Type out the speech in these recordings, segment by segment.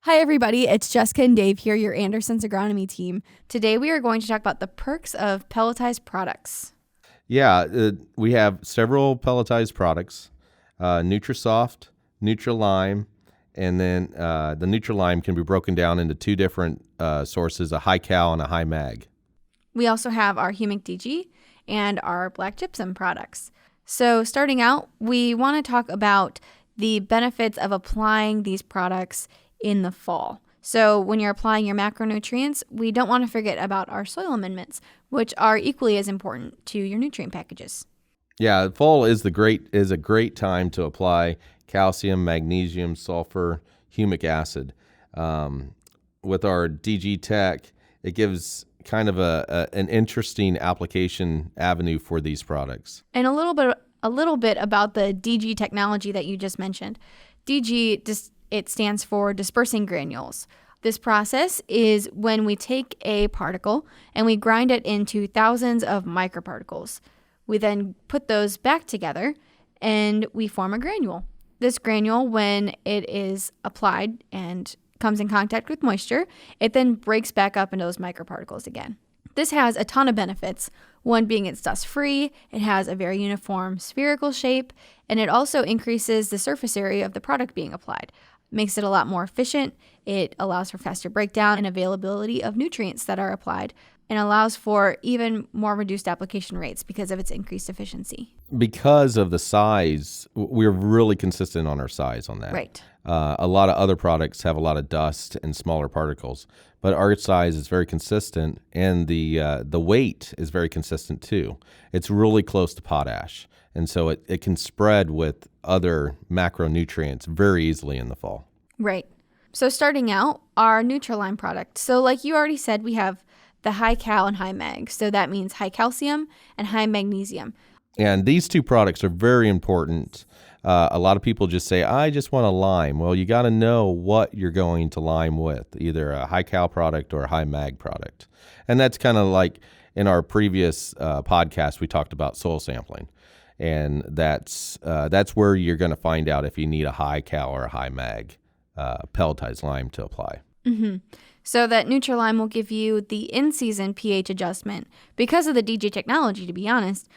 Hi everybody, it's Jessica and Dave here, your Anderson's agronomy team. Today we are going to talk about the perks of pelletized products. Yeah, we have several pelletized products, NutraSoft, NutraLime, and then the NutraLime can be broken down into two different sources, a high cal and a high mag. We also have our Humic DG and our black gypsum products. So starting out, we want to talk about the benefits of applying these products in the fall. So when you're applying your macronutrients, we don't want to forget about our soil amendments, which are equally as important to your nutrient packages. Yeah, fall is a great time to apply calcium, magnesium, sulfur, humic acid. With our DG Tech, it gives kind of an interesting application avenue for these products. And a little bit about the DG technology that you just mentioned. DG it stands for dispersing granules. This process is when we take a particle and we grind it into thousands of microparticles. We then put those back together and we form a granule. This granule, when it is applied and comes in contact with moisture, it then breaks back up into those microparticles again. This has a ton of benefits, one being it's dust-free, it has a very uniform spherical shape, and it also increases the surface area of the product being applied. Makes it a lot more efficient, it allows for faster breakdown and availability of nutrients that are applied, and allows for even more reduced application rates because of its increased efficiency. Because of the size, we're really consistent on our size on that. Right. A lot of other products have a lot of dust and smaller particles, but our size is very consistent, and the weight is very consistent too. It's really close to potash, and so it can spread with other macronutrients very easily in the fall. Right. So starting out, our NutraLime product. So like you already said, we have the high cal and high mag. So that means high calcium and high magnesium. And these two products are very important. A lot of people just say, I just want a lime. Well, you got to know what you're going to lime with, either a high cal product or a high mag product. And that's kind of like in our previous podcast, we talked about soil sampling. And that's where you're going to find out if you need a high cal or a high mag pelletized lime to apply. Mm-hmm. So that NutraLime will give you the in-season pH adjustment. Because of the DG technology, to be honest,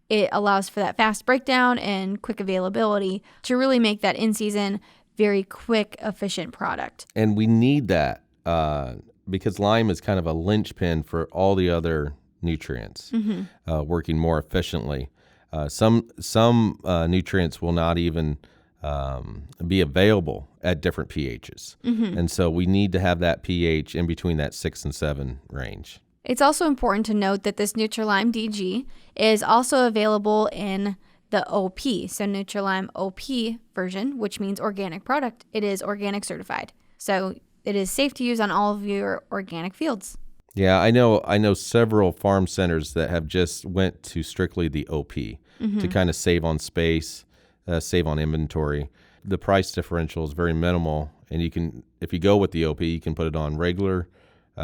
it allows for that fast breakdown and quick availability to really make that in-season very quick, efficient product. And we need that because lime is kind of a linchpin for all the other nutrients working more efficiently. Some nutrients will not even be available at different pHs. And so we need to have that pH in between that 6 and 7 range. It's also important to note that this NutraLime DG is also available in the OP, so NutraLime OP version, which means organic product. It is organic certified. So it is safe to use on all of your organic fields. Yeah, I know several farm centers that have just went to strictly the OP to kind of save on space, save on inventory. The price differential is very minimal, and if you go with the OP, you can put it on regular,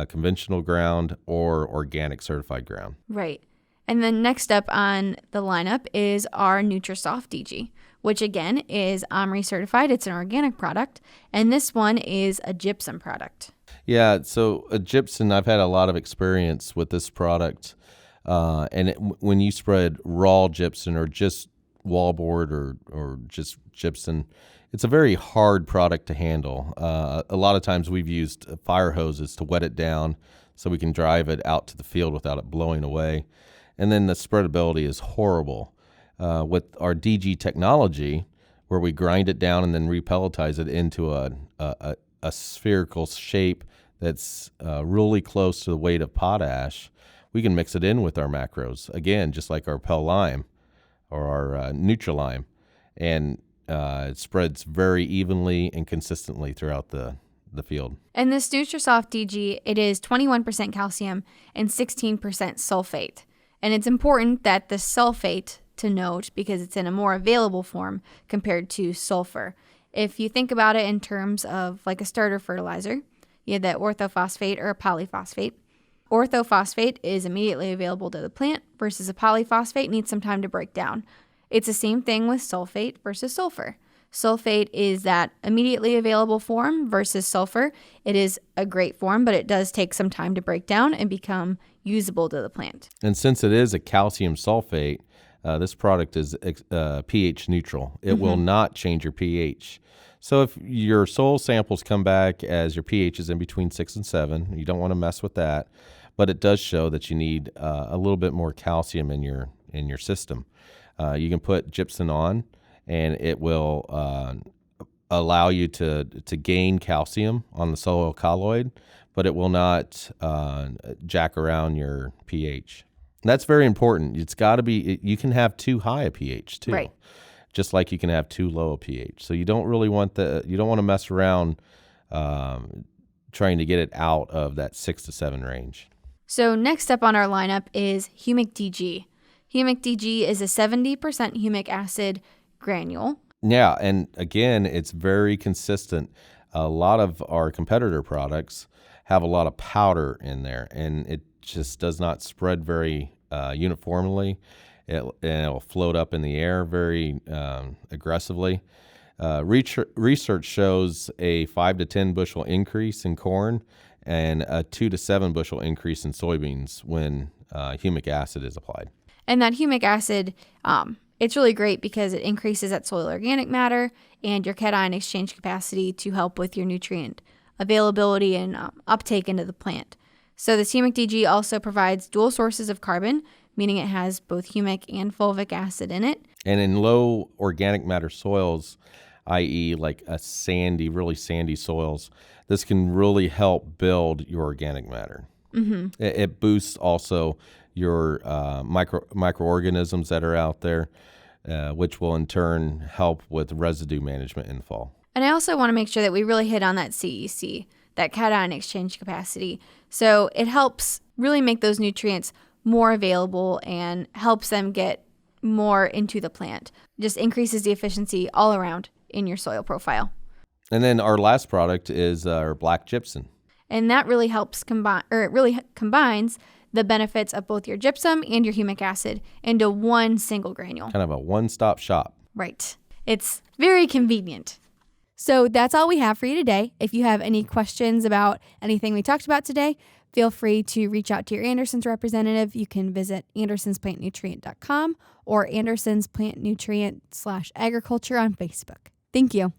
conventional ground or organic certified ground. Right. And then next up on the lineup is our NutraSoft DG, which again is OMRI certified. It's an organic product, and this one is a gypsum product. Yeah, so a gypsum, I've had a lot of experience with this product, and when you spread raw gypsum or just wallboard or just gypsum, it's a very hard product to handle. A lot of times we've used fire hoses to wet it down so we can drive it out to the field without it blowing away. And then the spreadability is horrible. With our DG technology, where we grind it down and then repelletize it into a spherical shape that's really close to the weight of potash, we can mix it in with our macros, again, just like our Pel Lime or our NutraLime. And it spreads very evenly and consistently throughout the field. And this NutraSoft DG, it is 21% calcium and 16% sulfate. And it's important that the sulfate to note because it's in a more available form compared to sulfur. If you think about it in terms of like a starter fertilizer, you have that orthophosphate or a polyphosphate. Orthophosphate is immediately available to the plant versus a polyphosphate needs some time to break down. It's the same thing with sulfate versus sulfur. Sulfate is that immediately available form versus sulfur. It is a great form, but it does take some time to break down and become usable to the plant. And since it is a calcium sulfate, this product is pH neutral. It will not change your pH. So if your soil samples come back as your pH is in between 6 and 7, you don't want to mess with that. But it does show that you need a little bit more calcium in your system. You can put gypsum on, and it will allow you to gain calcium on the soil colloid, but it will not jack around your pH. And that's very important. It's got to be. You can have too high a pH too, Right. just like you can have too low a pH. So you don't really want you don't want to mess around trying to get it out of that 6 to 7 range. So next up on our lineup is Humic DG. Humic DG is a 70% humic acid granule. Yeah, and again, it's very consistent. A lot of our competitor products have a lot of powder in there, and it just does not spread very uniformly. It'll float up in the air very aggressively. Research shows a 5 to 10 bushel increase in corn and a 2 to 7 bushel increase in soybeans when humic acid is applied. And that humic acid, it's really great because it increases that soil organic matter and your cation exchange capacity to help with your nutrient availability and uptake into the plant. So this Humic DG also provides dual sources of carbon, meaning it has both humic and fulvic acid in it. And in low organic matter soils, i.e. like a sandy, really sandy soils, this can really help build your organic matter. It boosts also your microorganisms that are out there, which will in turn help with residue management in the fall. And I also want to make sure that we really hit on that CEC, that cation exchange capacity. So it helps really make those nutrients more available and helps them get more into the plant. Just increases the efficiency all around in your soil profile. And then our last product is our black gypsum. And that really helps combines the benefits of both your gypsum and your humic acid into one single granule. Kind of a one-stop shop. Right. It's very convenient. So that's all we have for you today. If you have any questions about anything we talked about today, feel free to reach out to your Andersons representative. You can visit andersonsplantnutrient.com or Andersons Plant Nutrient /agriculture on Facebook. Thank you.